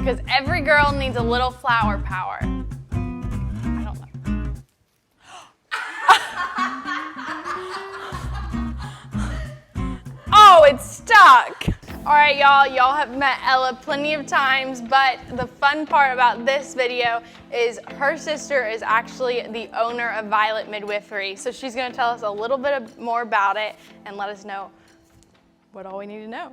Because every girl needs a little flower power. I don't know. Oh, it's stuck. All right, y'all have met Ella plenty of times, but the fun part about this video is her sister is actually the owner of Violet Midwifery. So she's gonna tell us a little bit more about it and let us know what all we need to know.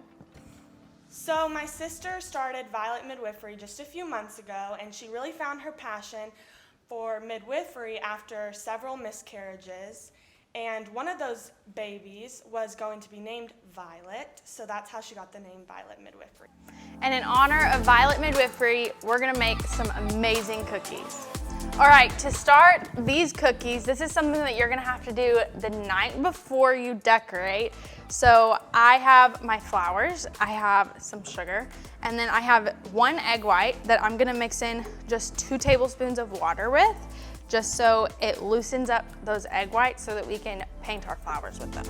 So my sister started Violet Midwifery just a few months ago, and she really found her passion for midwifery after several miscarriages. And one of those babies was going to be named Violet, so that's how she got the name Violet Midwifery. And in honor of Violet Midwifery, we're gonna make some amazing cookies. All right, to start these cookies, this is something that you're gonna have to do the night before you decorate. So I have my flowers, I have some sugar, and then I have 1 egg white that I'm gonna mix in just 2 tablespoons of water with, just so it loosens up those egg whites so that we can paint our flowers with them.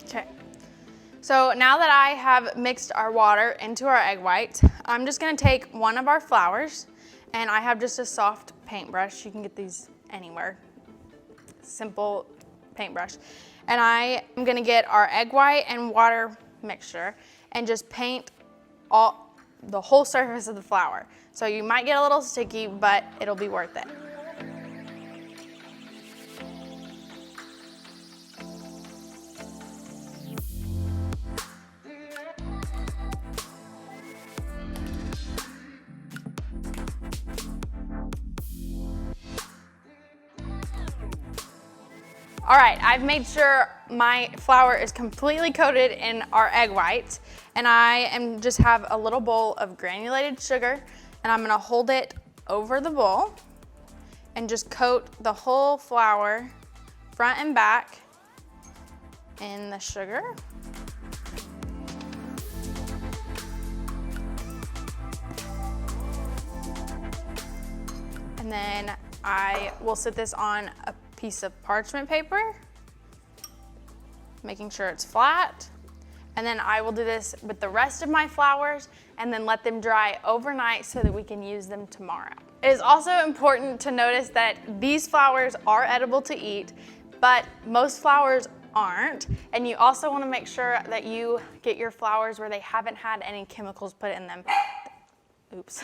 Okay, so now that I have mixed our water into our egg whites, I'm just gonna take one of our flowers, and I have just a soft paintbrush. You can get these anywhere, simple paintbrush. And I am gonna get our egg white and water mixture and just paint the whole surface of the flower. So you might get a little sticky, but it'll be worth it. All right, I've made sure my flour is completely coated in our egg whites, and I just have a little bowl of granulated sugar, and I'm gonna hold it over the bowl and just coat the whole flour, front and back, in the sugar. And then I will sit this on a piece of parchment paper, making sure it's flat. And then I will do this with the rest of my flowers and then let them dry overnight so that we can use them tomorrow. It is also important to notice that these flowers are edible to eat, but most flowers aren't. And you also want to make sure that you get your flowers where they haven't had any chemicals put in them. Oops.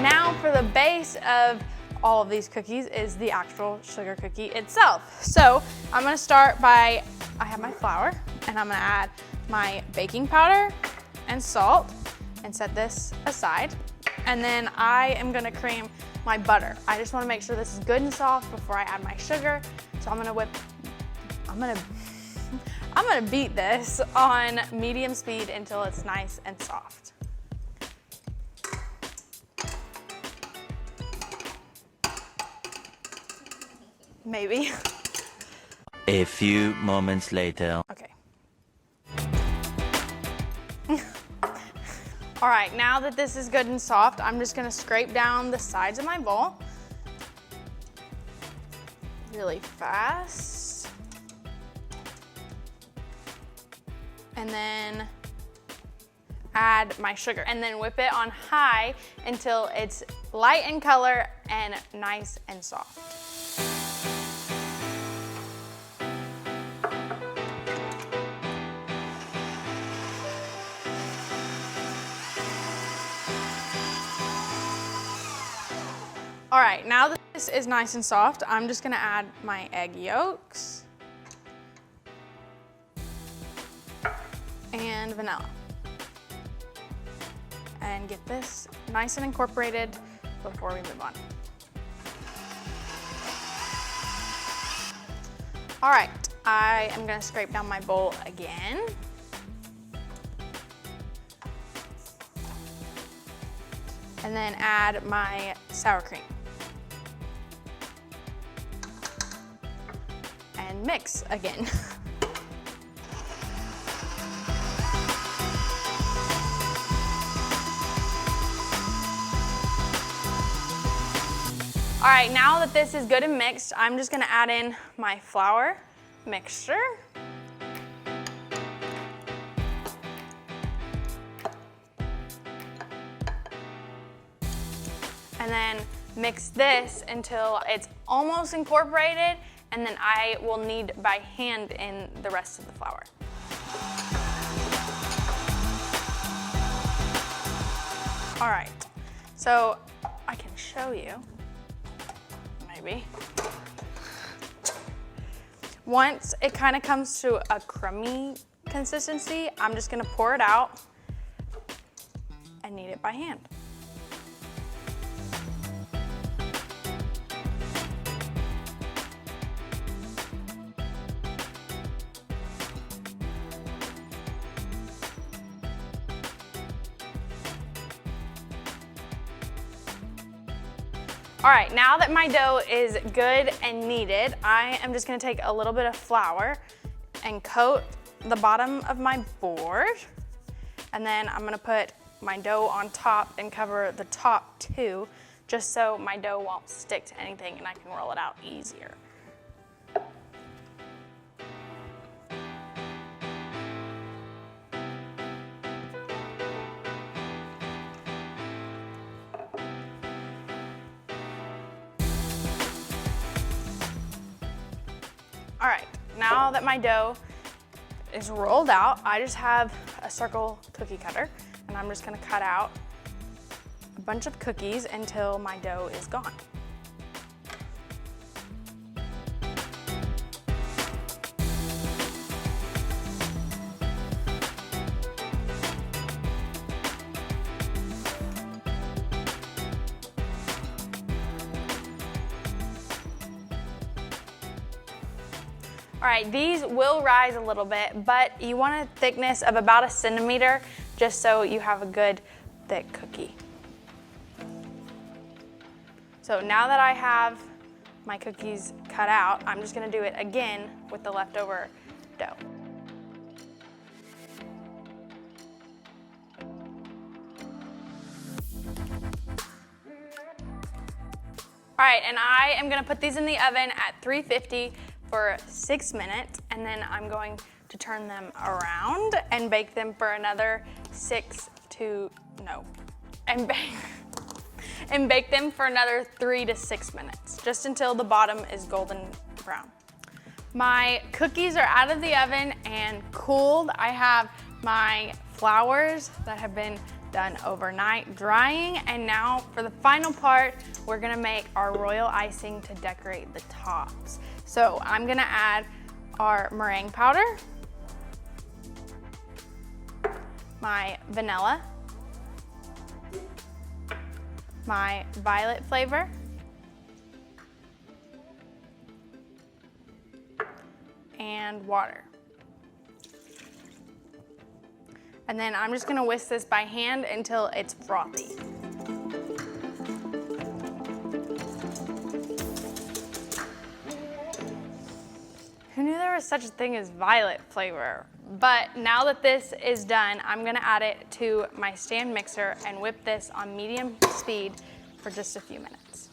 Now for the base of all of these cookies is the actual sugar cookie itself. So I'm gonna start by, I have my flour, and I'm gonna add my baking powder and salt and set this aside. And then I am gonna cream my butter. I just wanna make sure this is good and soft before I add my sugar. So I'm gonna beat this on medium speed until it's nice and soft. Maybe. A few moments later. Okay. All right, now that this is good and soft, I'm just gonna scrape down the sides of my bowl really fast. And then add my sugar and then whip it on high until it's light in color and nice and soft. All right, now that this is nice and soft, I'm just gonna add my egg yolks and vanilla. And get this nice and incorporated before we move on. All right, I am gonna scrape down my bowl again. And then add my sour cream. And mix again. All right, now that this is good and mixed, I'm just gonna add in my flour mixture. And then mix this until it's almost incorporated, and then I will knead by hand in the rest of the flour. All right, so I can show you, maybe. Once it kind of comes to a crummy consistency, I'm just gonna pour it out and knead it by hand. All right, now that my dough is good and kneaded, I am just gonna take a little bit of flour and coat the bottom of my board. And then I'm gonna put my dough on top and cover the top too, just so my dough won't stick to anything and I can roll it out easier. All right, now that my dough is rolled out, I just have a circle cookie cutter, and I'm just gonna cut out a bunch of cookies until my dough is gone. All right, these will rise a little bit, but you want a thickness of about 1 centimeter just so you have a good thick cookie. So now that I have my cookies cut out, I'm just gonna do it again with the leftover dough. All right, and I am gonna put these in the oven at 350 for 6 minutes, and then I'm going to turn them around and bake them for another and bake them for another 3 to 6 minutes, just until the bottom is golden brown. My cookies are out of the oven and cooled. I have my flowers that have been done overnight drying, and now for the final part, we're gonna make our royal icing to decorate the tops. So I'm gonna add our meringue powder, my vanilla, my violet flavor, and water. And then I'm just gonna whisk this by hand until it's frothy. Who knew there was such a thing as violet flavor? But now that this is done, I'm gonna add it to my stand mixer and whip this on medium speed for just a few minutes.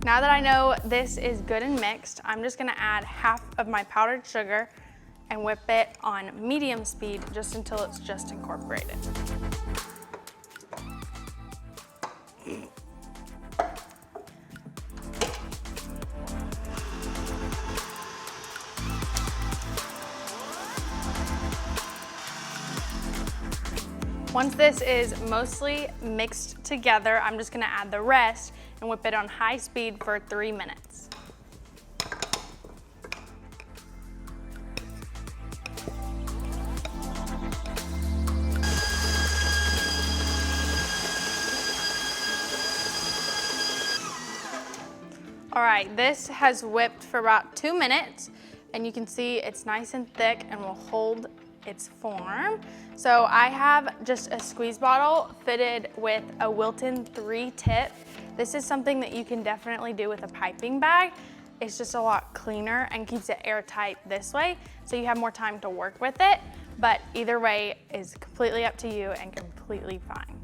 Now that I know this is good and mixed, I'm just gonna add half of my powdered sugar and whip it on medium speed just until it's just incorporated. Once this is mostly mixed together, I'm just gonna add the rest and whip it on high speed for 3 minutes. All right, this has whipped for about 2 minutes, and you can see it's nice and thick and will hold its form. So I have just a squeeze bottle fitted with a Wilton 3 tip. This is something that you can definitely do with a piping bag. It's just a lot lot cleaner and keeps it airtight this way, so you have more time to work with it. But either way is completely up to you and completely fine.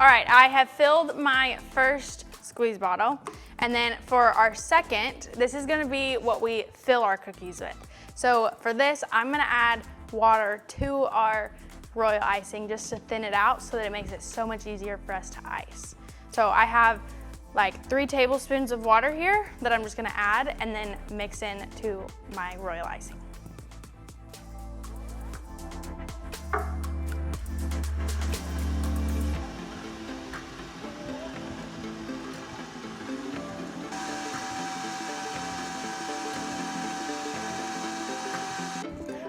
All right, I have filled my first squeeze bottle. And then for our second, this is gonna be what we fill our cookies with. So for this, I'm gonna add water to our royal icing just to thin it out so that it makes it so much easier for us to ice. So I have like 3 tablespoons of water here that I'm just gonna add and then mix into my royal icing.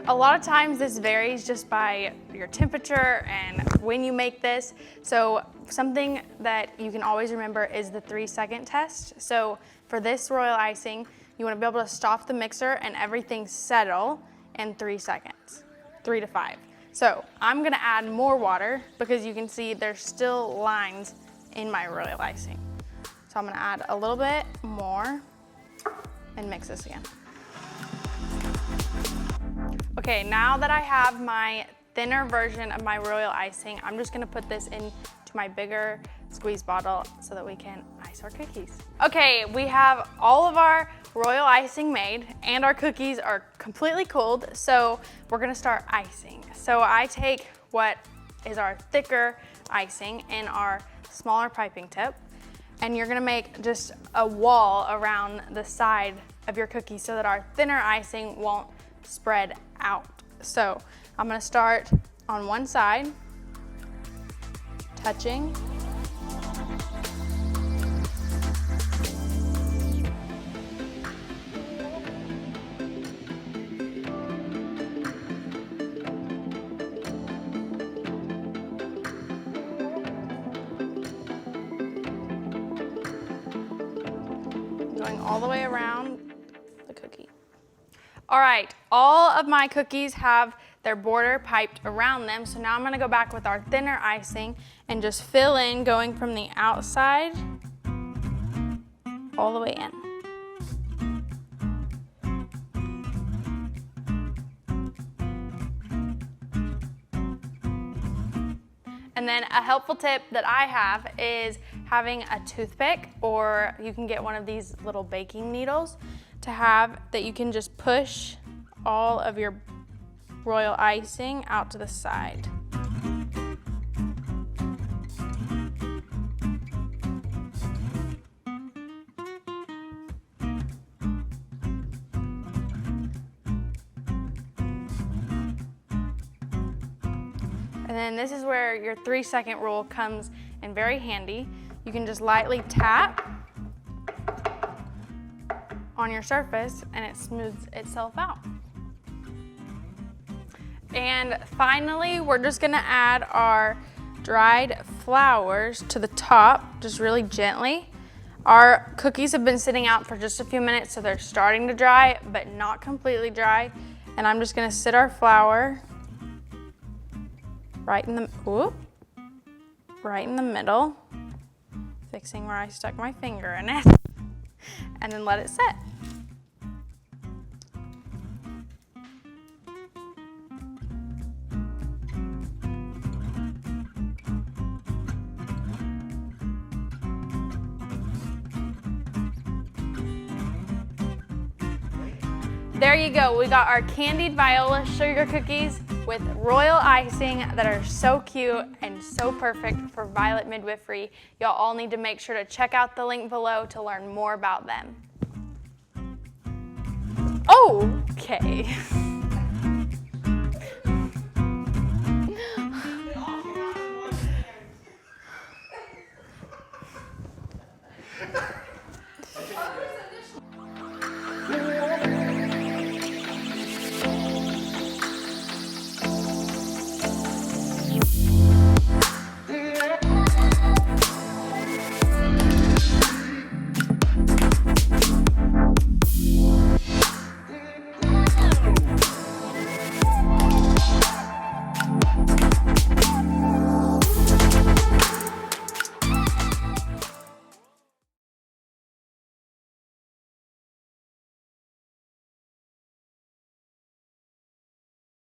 A lot of times this varies just by your temperature and when you make this. So something that you can always remember is the 3-second test. So for this royal icing, you want to be able to stop the mixer and everything settle in 3 seconds, 3 to 5. So I'm gonna add more water because you can see there's still lines in my royal icing. So I'm gonna add a little bit more and mix this again. Okay, now that I have my thinner version of my royal icing, I'm just gonna put this into my bigger squeeze bottle so that we can ice our cookies. Okay, we have all of our royal icing made and our cookies are completely cooled, so we're gonna start icing. So I take what is our thicker icing in our smaller piping tip, and you're gonna make just a wall around the side of your cookie so that our thinner icing won't spread out. So I'm gonna start on one side, touching. Going all the way around the cookie. All right, all of my cookies have their border piped around them, so now I'm gonna go back with our thinner icing and just fill in, going from the outside all the way in. And then a helpful tip that I have is having a toothpick, or you can get one of these little baking needles to have that you can just push all of your royal icing out to the side. And then this is where your 3-second rule comes in very handy. You can just lightly tap on your surface and it smooths itself out. And finally, we're just gonna add our dried flowers to the top, just really gently. Our cookies have been sitting out for just a few minutes, so they're starting to dry, but not completely dry. And I'm just gonna sit our flower right in the middle, fixing where I stuck my finger in it, and then let it set. There you go, we got our candied Viola sugar cookies with royal icing that are so cute and so perfect for Violet Midwifery. Y'all all need to make sure to check out the link below to learn more about them. Okay.